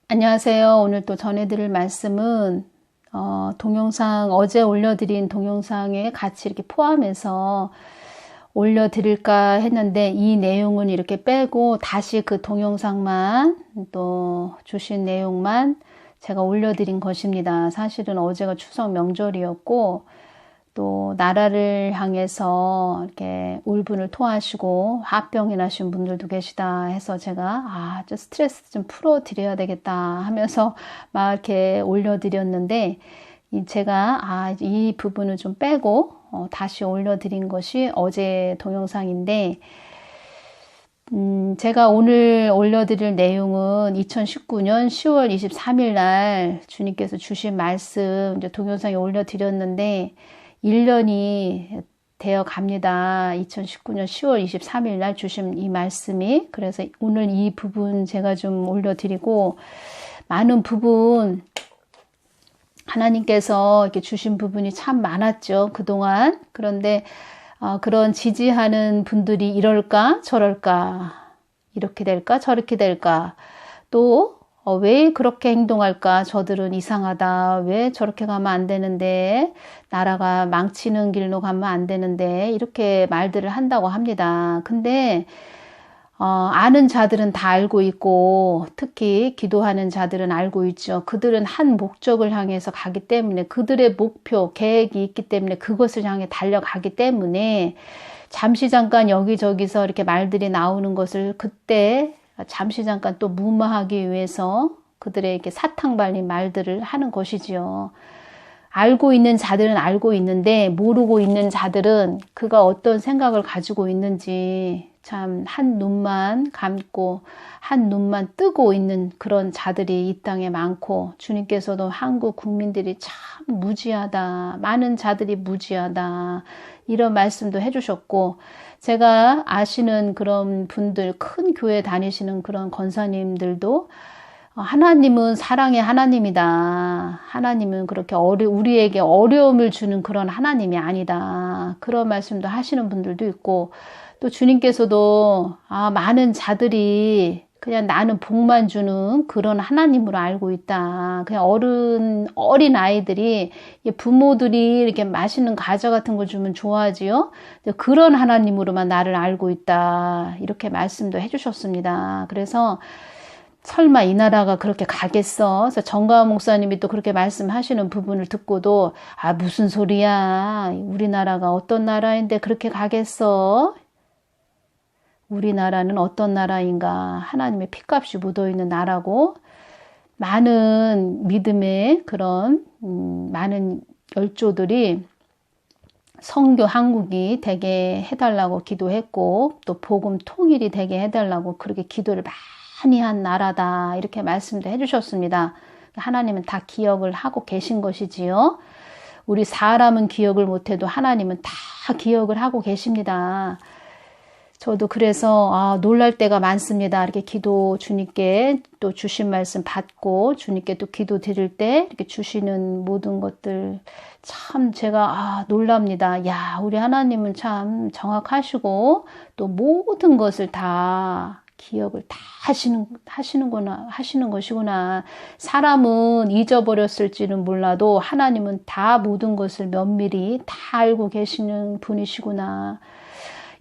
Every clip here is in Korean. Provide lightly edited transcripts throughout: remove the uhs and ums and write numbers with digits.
안녕하세요. 오늘 또 전해드릴 말씀은 동영상 어제 올려드린 동영상에 같이 이렇게 포함해서 올려드릴까 했는데 이 내용은 이렇게 빼고 다시 그 동영상만 또 주신 내용만 제가 올려드린 것입니다. 사실은 어제가 추석 명절이었고 또 나라를 향해서 이렇게 울분을 토하시고 화병이 나신 분들도 계시다 해서 제가 좀 스트레스 좀 풀어 드려야 되겠다 하면서 막 이렇게 올려드렸는데 제가 이 부분을 좀 빼고 다시 올려드린 것이 어제 동영상인데 제가 오늘 올려드릴 내용은 2019년 10월 23일 날 주님께서 주신 말씀 이제 동영상에 올려드렸는데 1년이 되어 갑니다. 2019년 10월 23일 날 주신 이 말씀이. 그래서 오늘 이 부분 제가 좀 올려드리고 많은 부분 하나님께서 이렇게 주신 부분이 참 많았죠. 그동안. 그런데 그런 지지하는 분들이 이럴까 저럴까 이렇게 될까 저렇게 될까 또 왜 그렇게 행동할까? 저들은 이상하다. 왜 저렇게 가면 안 되는데? 나라가 망치는 길로 가면 안 되는데? 이렇게 말들을 한다고 합니다. 근데 아는 자들은 다 알고 있고 특히 기도하는 자들은 알고 있죠. 그들은 한 목적을 향해서 가기 때문에 그들의 목표, 계획이 있기 때문에 그것을 향해 달려가기 때문에 잠시 잠깐 여기저기서 이렇게 말들이 나오는 것을 그때 잠시 잠깐 또 무마하기 위해서 그들에게 사탕 발린 말들을 하는 것이지요. 알고 있는 자들은 알고 있는데 모르고 있는 자들은 그가 어떤 생각을 가지고 있는지 참 한 눈만 감고 한 눈만 뜨고 있는 그런 자들이 이 땅에 많고 주님께서도 한국 국민들이 참 무지하다. 많은 자들이 무지하다. 이런 말씀도 해주셨고 제가 아시는 그런 분들 큰 교회 다니시는 그런 권사님들도 하나님은 사랑의 하나님이다. 하나님은 그렇게 우리에게 어려움을 주는 그런 하나님이 아니다. 그런 말씀도 하시는 분들도 있고 또 주님께서도 많은 자들이 그냥 나는 복만 주는 그런 하나님으로 알고 있다. 그냥 어린 아이들이 부모들이 이렇게 맛있는 과자 같은 걸 주면 좋아하지요. 그런 하나님으로만 나를 알고 있다. 이렇게 말씀도 해주셨습니다. 그래서 설마 이 나라가 그렇게 가겠어? 그래서 정가은 목사님이 또 그렇게 말씀하시는 부분을 듣고도 무슨 소리야? 우리나라가 어떤 나라인데 그렇게 가겠어? 우리나라는 어떤 나라인가? 하나님의 피값이 묻어있는 나라고 많은 믿음의 그런 많은 열조들이 선교 한국이 되게 해달라고 기도했고 또 복음 통일이 되게 해달라고 그렇게 기도를 많이 한 나라다 이렇게 말씀도 해주셨습니다. 하나님은 다 기억을 하고 계신 것이지요. 우리 사람은 기억을 못해도 하나님은 다 기억을 하고 계십니다. 저도 그래서 놀랄 때가 많습니다. 이렇게 기도 주님께 또 주신 말씀 받고 주님께 또 기도 드릴 때 이렇게 주시는 모든 것들 참 제가 놀랍니다. 야, 우리 하나님은 참 정확하시고 또 모든 것을 다 기억을 다 하시는 것이구나. 사람은 잊어버렸을지는 몰라도 하나님은 다 모든 것을 면밀히 다 알고 계시는 분이시구나.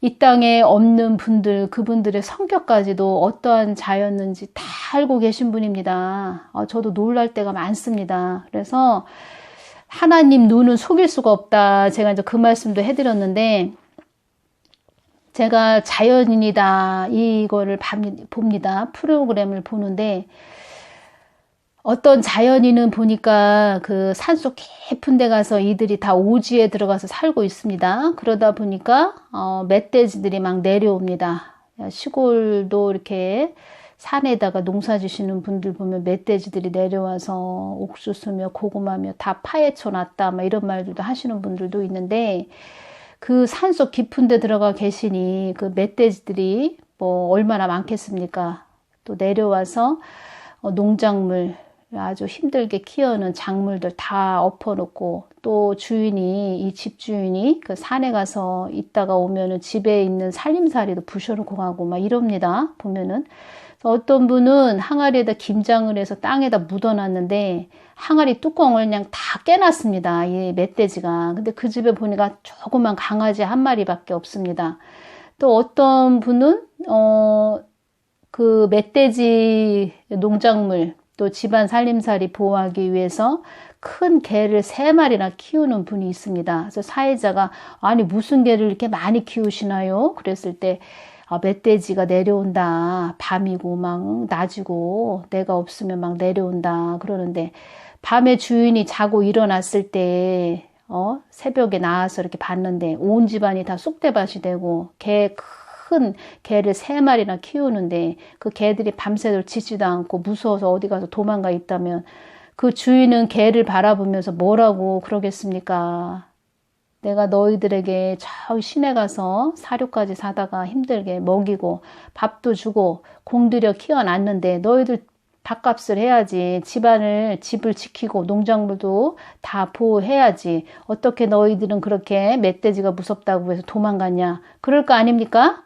이 땅에 없는 분들, 그분들의 성격까지도 어떠한 자였는지 다 알고 계신 분입니다. 저도 놀랄 때가 많습니다. 그래서 하나님 눈은 속일 수가 없다. 제가 이제 그 말씀도 해드렸는데, 제가 자연인이다. 이거를 봅니다. 프로그램을 보는데, 어떤 자연인은 보니까 그 산속 깊은 데 가서 이들이 다 오지에 들어가서 살고 있습니다. 그러다 보니까 멧돼지들이 막 내려옵니다. 시골도 이렇게 산에다가 농사 지시는 분들 보면 멧돼지들이 내려와서 옥수수며 고구마며 다 파헤쳐 놨다 막 이런 말들도 하시는 분들도 있는데 그 산속 깊은 데 들어가 계시니 그 멧돼지들이 뭐 얼마나 많겠습니까? 또 내려와서 농작물 아주 힘들게 키우는 작물들 다 엎어놓고 또 이 집주인이 그 산에 가서 있다가 오면은 집에 있는 살림살이도 부셔놓고 가고 막 이럽니다. 보면은. 어떤 분은 항아리에다 김장을 해서 땅에다 묻어놨는데 항아리 뚜껑을 그냥 다 깨놨습니다. 이 멧돼지가. 근데 그 집에 보니까 조그만 강아지 한 마리밖에 없습니다. 또 어떤 분은 그 멧돼지 농작물 또 집안 살림살이 보호하기 위해서 큰 개를 3마리나 키우는 분이 있습니다. 그래서 사회자가 아니 무슨 개를 이렇게 많이 키우시나요? 그랬을 때 멧돼지가 내려온다. 밤이고 막 낮이고 내가 없으면 막 내려온다. 그러는데 밤에 주인이 자고 일어났을 때 새벽에 나와서 이렇게 봤는데 온 집안이 다 쑥대밭이 되고 큰 개를 3마리나 키우는데 그 개들이 밤새도록 짖지도 않고 무서워서 어디 가서 도망가 있다면 그 주인은 개를 바라보면서 뭐라고 그러겠습니까? 내가 너희들에게 저 시내 가서 사료까지 사다가 힘들게 먹이고 밥도 주고 공들여 키워놨는데 너희들 밥값을 해야지. 집을 지키고 농작물도 다 보호해야지. 어떻게 너희들은 그렇게 멧돼지가 무섭다고 해서 도망갔냐? 그럴 거 아닙니까?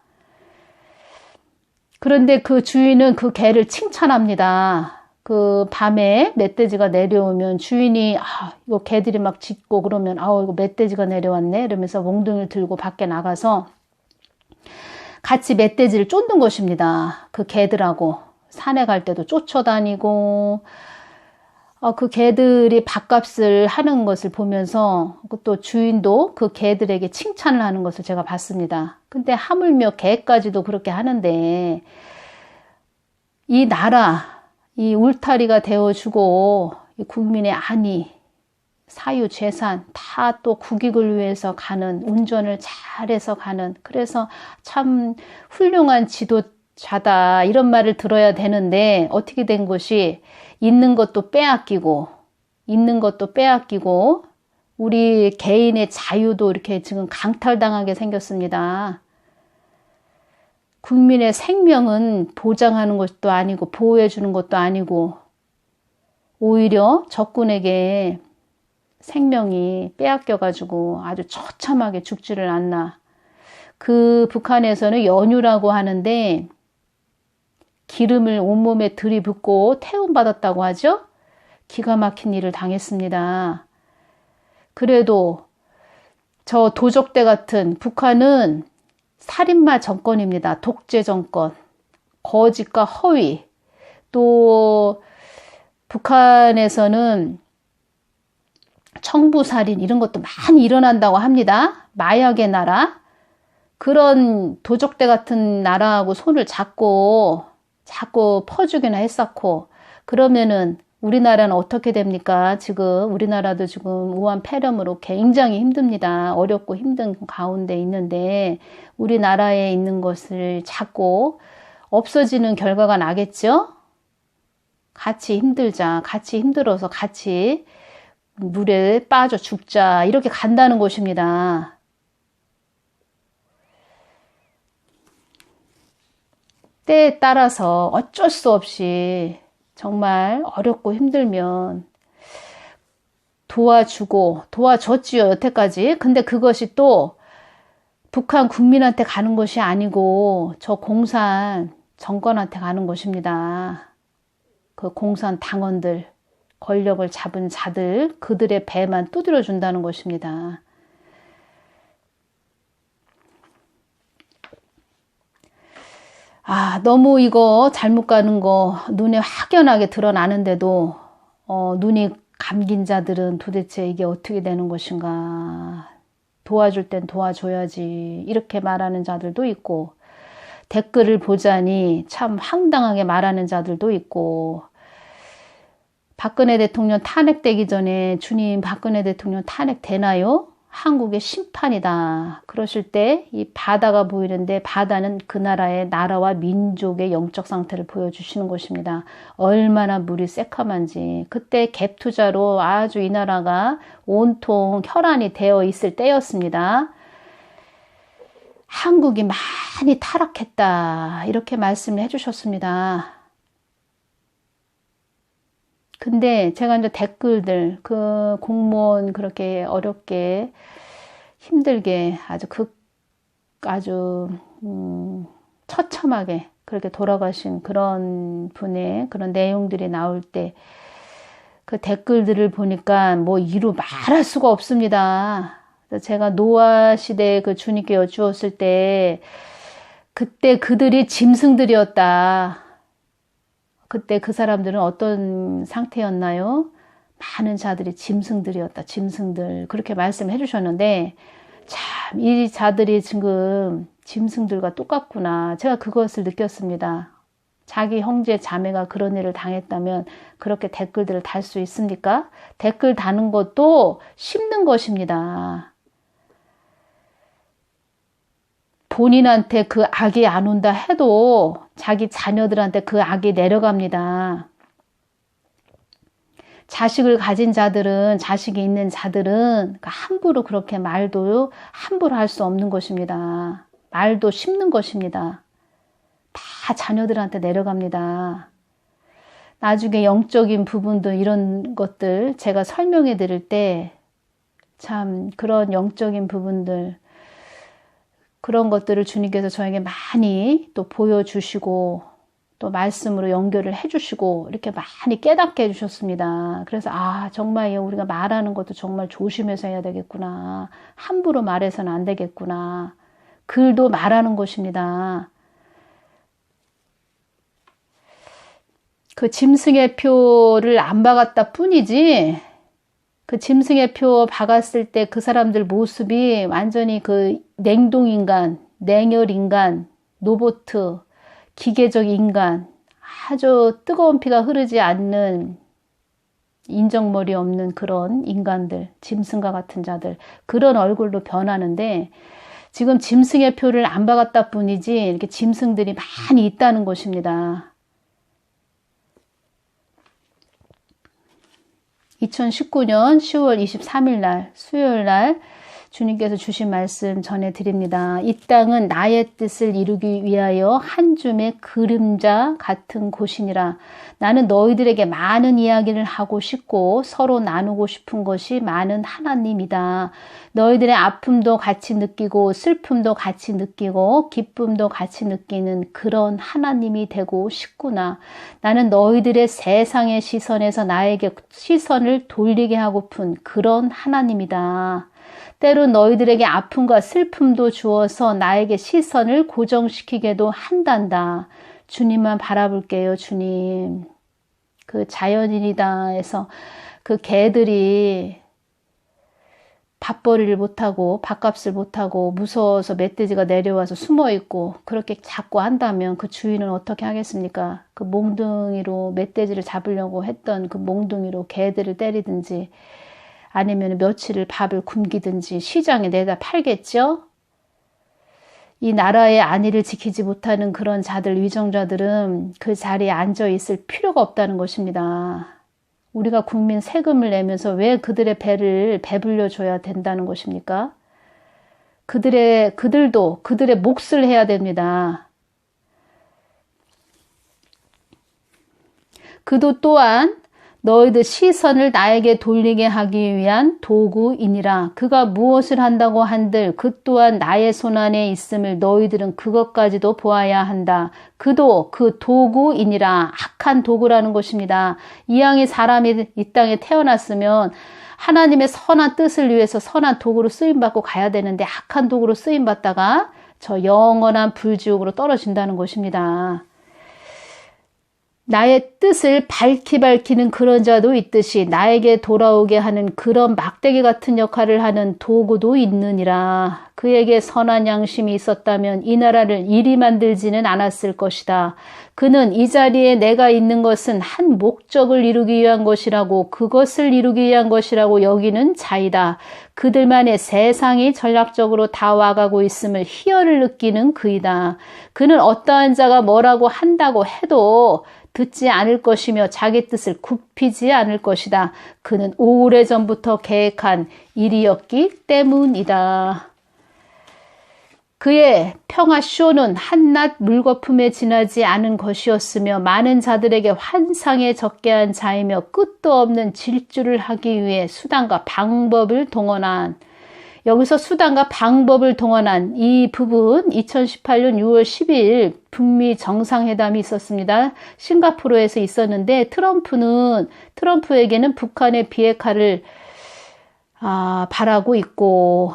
그런데 그 주인은 그 개를 칭찬합니다. 그 밤에 멧돼지가 내려오면 주인이 이거 개들이 막 짖고 그러면 이거 멧돼지가 내려왔네 이러면서 몽둥이를 들고 밖에 나가서 같이 멧돼지를 쫓는 것입니다. 그 개들하고 산에 갈 때도 쫓아다니고 그 개들이 밥값을 하는 것을 보면서 또 주인도 그 개들에게 칭찬을 하는 것을 제가 봤습니다. 근데 하물며 개까지도 그렇게 하는데 이 나라 이 울타리가 되어주고 이 국민의 안위, 사유, 재산 다 또 국익을 위해서 가는 운전을 잘해서 가는 그래서 참 훌륭한 지도자다 이런 말을 들어야 되는데 어떻게 된 것이 있는 것도 빼앗기고 우리 개인의 자유도 이렇게 지금 강탈당하게 생겼습니다. 국민의 생명은 보장하는 것도 아니고 보호해 주는 것도 아니고 오히려 적군에게 생명이 빼앗겨가지고 아주 처참하게 죽지를 않나. 그 북한에서는 연휴라고 하는데 기름을 온몸에 들이붓고 태움받았다고 하죠. 기가 막힌 일을 당했습니다. 그래도 저 도적대 같은 북한은 살인마 정권입니다. 독재 정권, 거짓과 허위. 또 북한에서는 청부살인 이런 것도 많이 일어난다고 합니다. 마약의 나라. 그런 도적대 같은 나라하고 손을 잡고 퍼주기나 했었고 그러면은 우리나라는 어떻게 됩니까? 지금 우리나라도 지금 우한 폐렴으로 굉장히 힘듭니다. 어렵고 힘든 가운데 있는데 우리나라에 있는 것을 잡고 없어지는 결과가 나겠죠? 같이 힘들자, 같이 힘들어서 같이 물에 빠져 죽자 이렇게 간다는 것입니다. 때에 따라서 어쩔 수 없이 정말 어렵고 힘들면 도와줬지요, 여태까지. 근데 그것이 또 북한 국민한테 가는 것이 아니고 저 공산 정권한테 가는 것입니다. 그 공산 당원들, 권력을 잡은 자들, 그들의 배만 두드려 준다는 것입니다. 너무 이거 잘못 가는 거 눈에 확연하게 드러나는데도 눈이 감긴 자들은 도대체 이게 어떻게 되는 것인가. 도와줄 땐 도와줘야지. 이렇게 말하는 자들도 있고 댓글을 보자니 참 황당하게 말하는 자들도 있고 박근혜 대통령 탄핵되기 전에 주님 박근혜 대통령 탄핵되나요? 한국의 심판이다. 그러실 때 이 바다가 보이는데 바다는 그 나라의 나라와 민족의 영적 상태를 보여주시는 것입니다. 얼마나 물이 새카만지. 그때 갭 투자로 아주 이 나라가 온통 혈안이 되어 있을 때였습니다. 한국이 많이 타락했다. 이렇게 말씀을 해주셨습니다. 근데 제가 이제 댓글들, 그 공무원 그렇게 어렵게 힘들게 아주 처참하게 그렇게 돌아가신 그런 분의 그런 내용들이 나올 때 그 댓글들을 보니까 뭐 이루 말할 수가 없습니다. 제가 노아 시대에 그 주님께 여쭈었을 때 그때 그들이 짐승들이었다. 그때 그 사람들은 어떤 상태였나요? 많은 자들이 짐승들이었다. 짐승들. 그렇게 말씀해 주셨는데 참 이 자들이 지금 짐승들과 똑같구나. 제가 그것을 느꼈습니다. 자기 형제 자매가 그런 일을 당했다면 그렇게 댓글들을 달 수 있습니까? 댓글 다는 것도 심는 것입니다. 본인한테 그 악이 안 온다 해도 자기 자녀들한테 그 악이 내려갑니다. 자식을 가진 자들은, 자식이 있는 자들은 함부로 그렇게 말도 함부로 할 수 없는 것입니다. 말도 심는 것입니다. 다 자녀들한테 내려갑니다. 나중에 영적인 부분도 이런 것들 제가 설명해 드릴 때 참 그런 영적인 부분들 그런 것들을 주님께서 저에게 많이 또 보여주시고 또 말씀으로 연결을 해주시고 이렇게 많이 깨닫게 해주셨습니다. 그래서 정말 우리가 말하는 것도 정말 조심해서 해야 되겠구나. 함부로 말해서는 안 되겠구나. 글도 말하는 것입니다. 그 짐승의 표를 안 박았다 뿐이지 그 짐승의 표 박았을 때 그 사람들 모습이 완전히 그 냉동인간, 냉혈인간, 로보트, 기계적 인간, 아주 뜨거운 피가 흐르지 않는 인정머리 없는 그런 인간들, 짐승과 같은 자들, 그런 얼굴로 변하는데 지금 짐승의 표를 안 박았다 뿐이지 이렇게 짐승들이 많이 있다는 것입니다. 2019년 10월 23일 날 수요일 날 주님께서 주신 말씀 전해드립니다. 이 땅은 나의 뜻을 이루기 위하여 한 줌의 그림자 같은 곳이니라. 나는 너희들에게 많은 이야기를 하고 싶고 서로 나누고 싶은 것이 많은 하나님이다. 너희들의 아픔도 같이 느끼고 슬픔도 같이 느끼고 기쁨도 같이 느끼는 그런 하나님이 되고 싶구나. 나는 너희들의 세상의 시선에서 나에게 시선을 돌리게 하고픈 그런 하나님이다. 때론 너희들에게 아픔과 슬픔도 주어서 나에게 시선을 고정시키게도 한단다. 주님만 바라볼게요, 주님. 그 자연인이다 해서 그 개들이 밥벌이를 못하고 밥값을 못하고 무서워서 멧돼지가 내려와서 숨어있고 그렇게 자꾸 한다면 그 주인은 어떻게 하겠습니까? 그 몽둥이로 멧돼지를 잡으려고 했던 그 몽둥이로 개들을 때리든지 아니면 며칠을 밥을 굶기든지 시장에 내다 팔겠죠? 이 나라의 안위를 지키지 못하는 그런 자들, 위정자들은 그 자리에 앉아 있을 필요가 없다는 것입니다. 우리가 국민 세금을 내면서 왜 그들의 배를 배불려 줘야 된다는 것입니까? 그들도 그들의 몫을 해야 됩니다. 그도 또한 너희들 시선을 나에게 돌리게 하기 위한 도구이니라. 그가 무엇을 한다고 한들 그 또한 나의 손안에 있음을 너희들은 그것까지도 보아야 한다. 그도 그 도구이니라. 악한 도구라는 것입니다. 이왕이 사람이 이 땅에 태어났으면 하나님의 선한 뜻을 위해서 선한 도구로 쓰임받고 가야 되는데 악한 도구로 쓰임받다가 저 영원한 불지옥으로 떨어진다는 것입니다. 나의 뜻을 밝히는 그런 자도 있듯이 나에게 돌아오게 하는 그런 막대기 같은 역할을 하는 도구도 있느니라. 그에게 선한 양심이 있었다면 이 나라를 이리 만들지는 않았을 것이다. 그는 이 자리에 내가 있는 것은 한 목적을 이루기 위한 것이라고 그것을 이루기 위한 것이라고 여기는 자이다. 그들만의 세상이 전략적으로 다 와가고 있음을 희열을 느끼는 그이다. 그는 어떠한 자가 뭐라고 한다고 해도 듣지 않을 것이며 자기 뜻을 굽히지 않을 것이다. 그는 오래전부터 계획한 일이었기 때문이다. 그의 평화쇼는 한낱 물거품에 지나지 않은 것이었으며 많은 자들에게 환상에 적게 한 자이며 끝도 없는 질주를 하기 위해 수단과 방법을 동원한 여기서 수단과 방법을 동원한 이 부분 2018년 6월 10일 북미 정상회담이 있었습니다. 싱가포르에서 있었는데 트럼프에게는 북한의 비핵화를 바라고 있고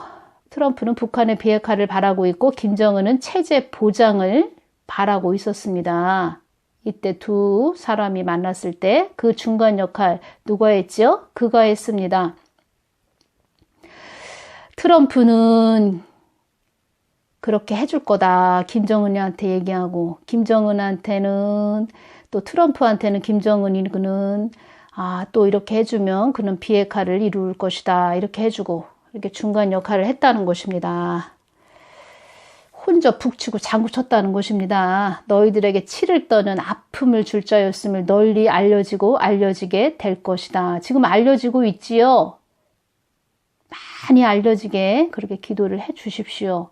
트럼프는 북한의 비핵화를 바라고 있고 김정은은 체제 보장을 바라고 있었습니다. 이때 두 사람이 만났을 때 그 중간 역할 누가 했죠? 그가 했습니다. 트럼프는 그렇게 해줄 거다. 김정은한테 얘기하고 김정은한테는 또 트럼프한테는 김정은이는 또 이렇게 해주면 그는 비핵화를 이룰 것이다. 이렇게 해주고 이렇게 중간 역할을 했다는 것입니다. 혼자 북치고 장구 쳤다는 것입니다. 너희들에게 치를 떠는 아픔을 줄 자였음을 널리 알려지게 될 것이다. 지금 알려지고 있지요. 많이 알려지게 그렇게 기도를 해 주십시오.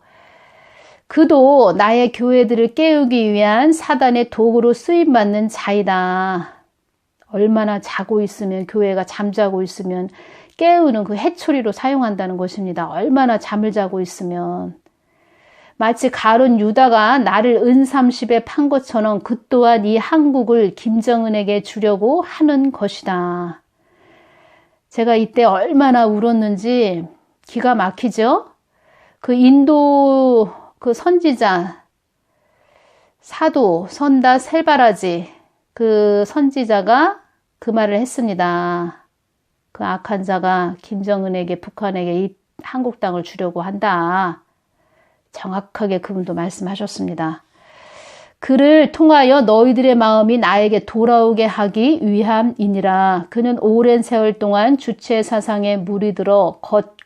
그도 나의 교회들을 깨우기 위한 사단의 도구로 쓰임받는 자이다. 얼마나 자고 있으면 교회가 잠자고 있으면 깨우는 그 해초리로 사용한다는 것입니다. 얼마나 잠을 자고 있으면 마치 가룟 유다가 나를 은30에 판 것처럼 그 또한 이 한국을 김정은에게 주려고 하는 것이다. 제가 이때 얼마나 울었는지 기가 막히죠? 그 인도 그 선지자, 사도, 선다, 셀바라지 그 선지자가 그 말을 했습니다. 그 악한 자가 김정은에게 북한에게 이 한국 땅을 주려고 한다. 정확하게 그분도 말씀하셨습니다. 그를 통하여 너희들의 마음이 나에게 돌아오게 하기 위함이니라. 그는 오랜 세월 동안 주체 사상에 물이 들어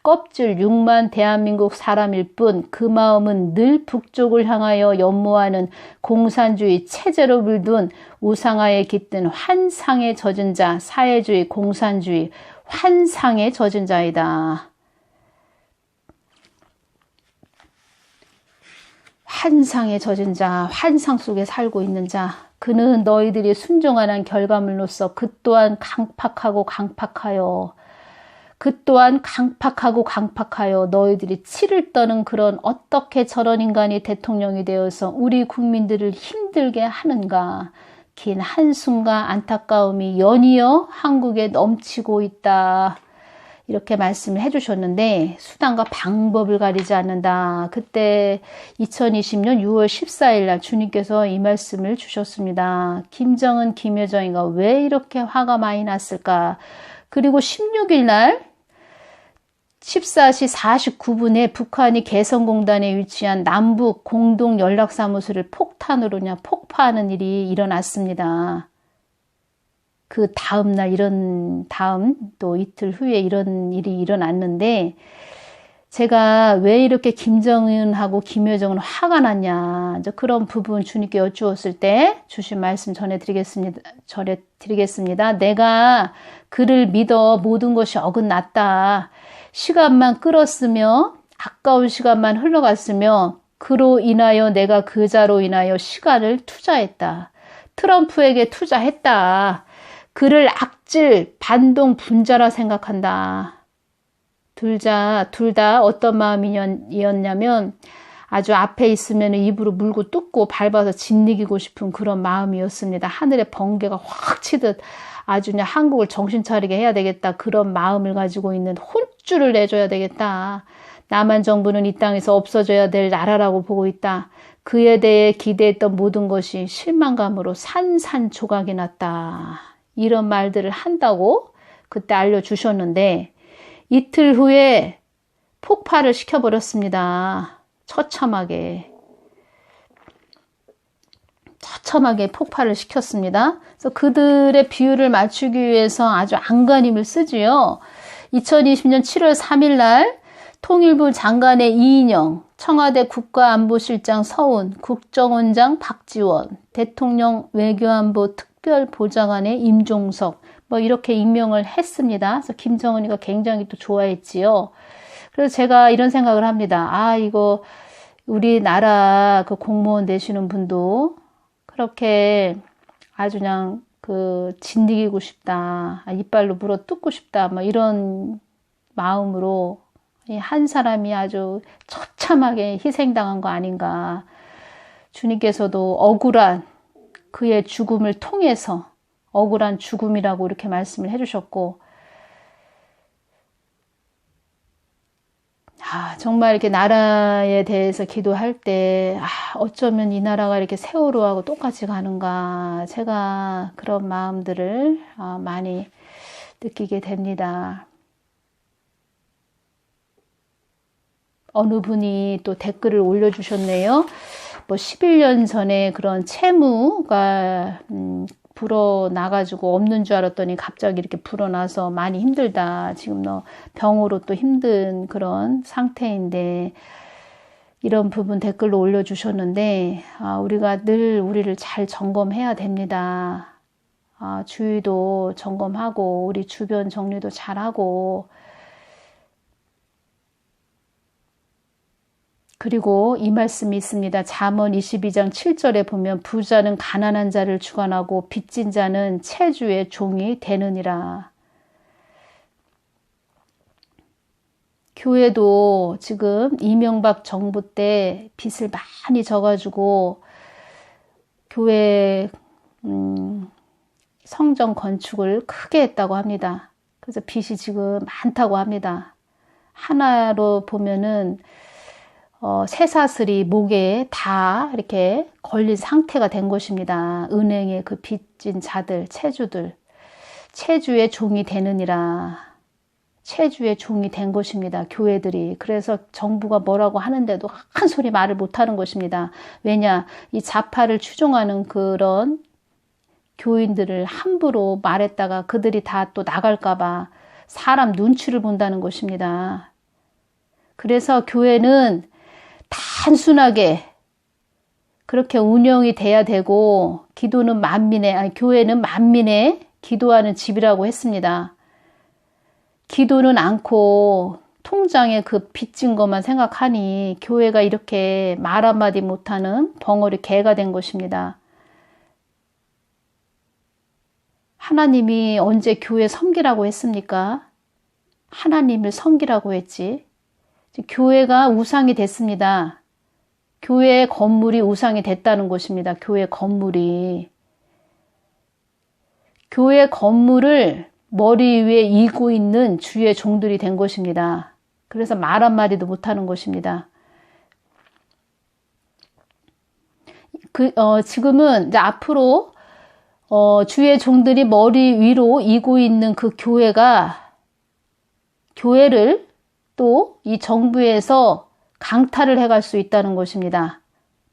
껍질 6만 대한민국 사람일 뿐 그 마음은 늘 북쪽을 향하여 연모하는 공산주의 체제로 물든 우상화에 깃든 환상에 젖은 자, 사회주의, 공산주의, 환상에 젖은 자이다. 환상에 젖은 자, 환상 속에 살고 있는 자, 그는 너희들이 순종하는 결과물로서 그 또한 강팍하고 강팍하여 너희들이 치를 떠는 그런 어떻게 저런 인간이 대통령이 되어서 우리 국민들을 힘들게 하는가. 긴 한숨과 안타까움이 연이어 한국에 넘치고 있다. 이렇게 말씀을 해주셨는데 수단과 방법을 가리지 않는다. 그때 2020년 6월 14일 날 주님께서 이 말씀을 주셨습니다. 김정은, 김여정이가 왜 이렇게 화가 많이 났을까? 그리고 16일 날 14시 49분에 북한이 개성공단에 위치한 남북 공동 연락사무소를 폭파하는 일이 일어났습니다. 그 다음날 다음 또 이틀 후에 이런 일이 일어났는데 제가 왜 이렇게 김정은하고 김여정은 화가 났냐 그런 부분 주님께 여쭈었을 때 주신 말씀 전해드리겠습니다. 내가 그를 믿어 모든 것이 어긋났다. 시간만 끌었으며 아까운 시간만 흘러갔으며 그로 인하여 내가 그 자로 인하여 시간을 투자했다. 트럼프에게 투자했다. 그를 악질, 반동, 분자라 생각한다. 둘 다 어떤 마음이었냐면 아주 앞에 있으면 입으로 물고 뜯고 밟아서 짓이기고 싶은 그런 마음이었습니다. 하늘에 번개가 확 치듯 아주 그냥 한국을 정신 차리게 해야 되겠다. 그런 마음을 가지고 있는 혼쭐을 내줘야 되겠다. 남한 정부는 이 땅에서 없어져야 될 나라라고 보고 있다. 그에 대해 기대했던 모든 것이 실망감으로 산산조각이 났다. 이런 말들을 한다고 그때 알려주셨는데 이틀 후에 폭발을 시켜버렸습니다. 처참하게 폭발을 시켰습니다. 그래서 그들의 비율을 맞추기 위해서 아주 안간힘을 쓰지요. 2020년 7월 3일 날 통일부 장관의 이인영, 청와대 국가안보실장 서훈, 국정원장 박지원, 대통령 외교안보 특별보좌관의 임종석 이렇게 임명을 했습니다. 그래서 김정은이가 굉장히 또 좋아했지요. 그래서 제가 이런 생각을 합니다. 이거 우리나라 그 공무원 되시는 분도 그렇게 아주 그냥 짓이기고 싶다. 이빨로 물어 뜯고 싶다. 이런 마음으로 이 한 사람이 아주 처참하게 희생당한 거 아닌가. 주님께서도 억울한 그의 죽음을 통해서 억울한 죽음이라고 이렇게 말씀을 해주셨고, 정말 이렇게 나라에 대해서 기도할 때, 어쩌면 이 나라가 이렇게 세월호하고 똑같이 가는가. 제가 그런 마음들을 많이 느끼게 됩니다. 어느 분이 또 댓글을 올려주셨네요. 11년 전에 그런 채무가 불어나가지고 없는 줄 알았더니 갑자기 이렇게 불어나서 많이 힘들다. 지금 병으로 또 힘든 그런 상태인데, 이런 부분 댓글로 올려주셨는데, 우리가 늘 우리를 잘 점검해야 됩니다. 주위도 점검하고 우리 주변 정리도 잘하고, 그리고 이 말씀이 있습니다. 잠언 22장 7절에 보면 부자는 가난한 자를 주관하고 빚진 자는 채주의 종이 되느니라. 교회도 지금 이명박 정부 때 빚을 많이 져가지고 교회 성전 건축을 크게 했다고 합니다. 그래서 빚이 지금 많다고 합니다. 하나로 보면은 쇠사슬이 목에 다 이렇게 걸린 상태가 된 것입니다. 은행의 그 빚진 자들, 채주들, 채주의 종이 되느니라. 채주의 종이 된 것입니다. 교회들이. 그래서 정부가 뭐라고 하는데도 한 소리 말을 못하는 것입니다. 왜냐? 이 좌파를 추종하는 그런 교인들을 함부로 말했다가 그들이 다 또 나갈까 봐 사람 눈치를 본다는 것입니다. 그래서 교회는 단순하게 그렇게 운영이 돼야 되고, 교회는 만민의 기도하는 집이라고 했습니다. 기도는 않고 통장에 그 빚진 것만 생각하니 교회가 이렇게 말 한마디 못하는 벙어리 개가 된 것입니다. 하나님이 언제 교회 섬기라고 했습니까? 하나님을 섬기라고 했지. 교회가 우상이 됐습니다. 교회 건물이 우상이 됐다는 것입니다. 교회 건물이. 교회 건물을 머리 위에 이고 있는 주의 종들이 된 것입니다. 그래서 말 한마디도 못하는 것입니다. 지금은 이제 앞으로 주의 종들이 머리 위로 이고 있는 그 교회를 또 이 정부에서 강탈을 해갈 수 있다는 것입니다.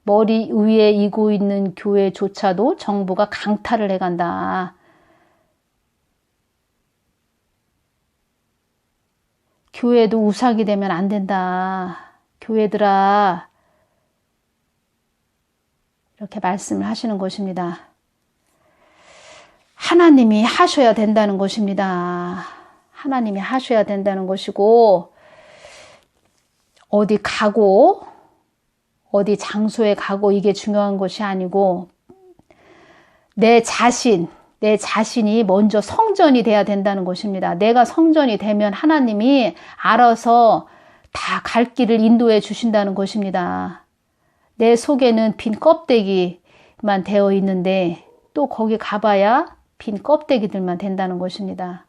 머리 위에 이고 있는 교회조차도 정부가 강탈을 해간다. 교회도 우상이 되면 안 된다. 교회들아, 이렇게 말씀을 하시는 것입니다. 하나님이 하셔야 된다는 것입니다. 하나님이 하셔야 된다는 것이고, 어디 가고 어디 장소에 가고 이게 중요한 것이 아니고, 내 자신이 먼저 성전이 돼야 된다는 것입니다. 내가 성전이 되면 하나님이 알아서 다 갈 길을 인도해 주신다는 것입니다. 내 속에는 빈 껍데기만 되어 있는데 또 거기 가봐야 빈 껍데기들만 된다는 것입니다.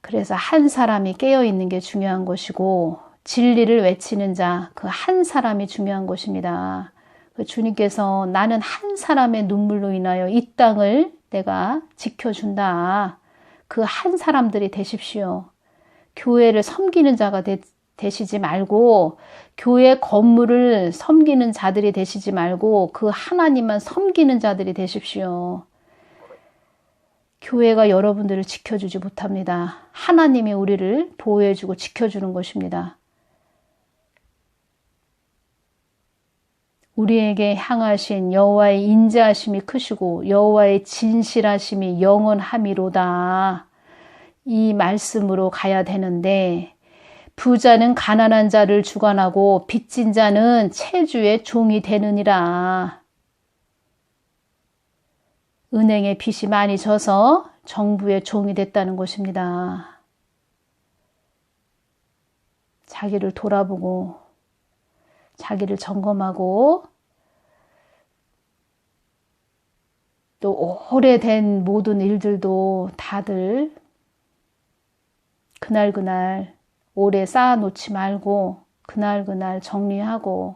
그래서 한 사람이 깨어있는 게 중요한 것이고, 진리를 외치는 자, 그 한 사람이 중요한 것입니다. 주님께서 나는 한 사람의 눈물로 인하여 이 땅을 내가 지켜준다. 그 한 사람들이 되십시오. 교회를 섬기는 자가 되시지 말고, 교회 건물을 섬기는 자들이 되시지 말고, 그 하나님만 섬기는 자들이 되십시오. 교회가 여러분들을 지켜주지 못합니다. 하나님이 우리를 보호해주고 지켜주는 것입니다. 우리에게 향하신 여호와의 인자하심이 크시고 여호와의 진실하심이 영원함이로다. 이 말씀으로 가야 되는데, 부자는 가난한 자를 주관하고 빚진 자는 채주의 종이 되느니라. 은행에 빚이 많이 져서 정부의 종이 됐다는 것입니다. 자기를 돌아보고 자기를 점검하고 또 오래된 모든 일들도 다들 그날 오래 쌓아놓지 말고 그날 정리하고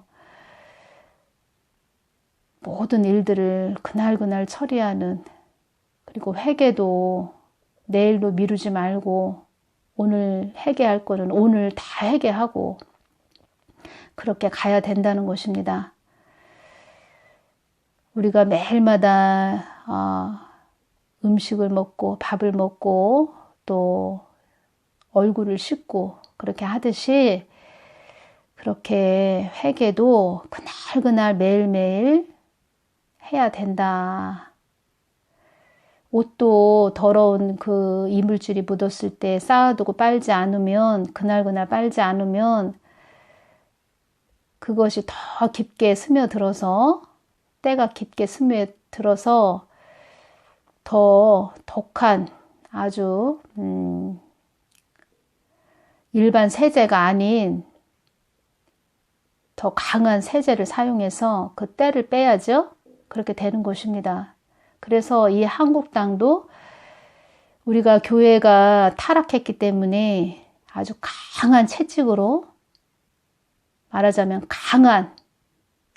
모든 일들을 그날 처리하는, 그리고 회개도 내일로 미루지 말고 오늘 회개할 거는 오늘 다 회개하고 그렇게 가야 된다는 것입니다. 우리가 매일마다 음식을 먹고 밥을 먹고 또 얼굴을 씻고 그렇게 하듯이 그렇게 회개도 그날 매일매일 해야 된다. 옷도 더러운 그 이물질이 묻었을 때 쌓아두고 빨지 않으면, 그날 빨지 않으면 그것이 더 깊게 스며들어서, 때가 깊게 스며들어서 더 독한 아주 일반 세제가 아닌 더 강한 세제를 사용해서 그 때를 빼야죠. 그렇게 되는 것입니다. 그래서 이 한국 땅도 우리가 교회가 타락했기 때문에 아주 강한 채찍으로, 말하자면 강한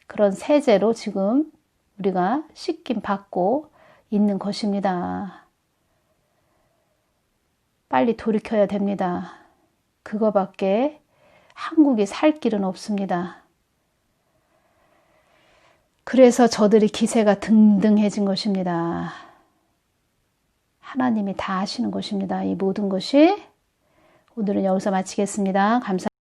그런 세제로 지금 우리가 씻김 받고 있는 것입니다. 빨리 돌이켜야 됩니다. 그거밖에 한국이 살 길은 없습니다. 그래서 저들의 기세가 등등해진 것입니다. 하나님이 다 하시는 것입니다. 이 모든 것이. 오늘은 여기서 마치겠습니다. 감사합니다.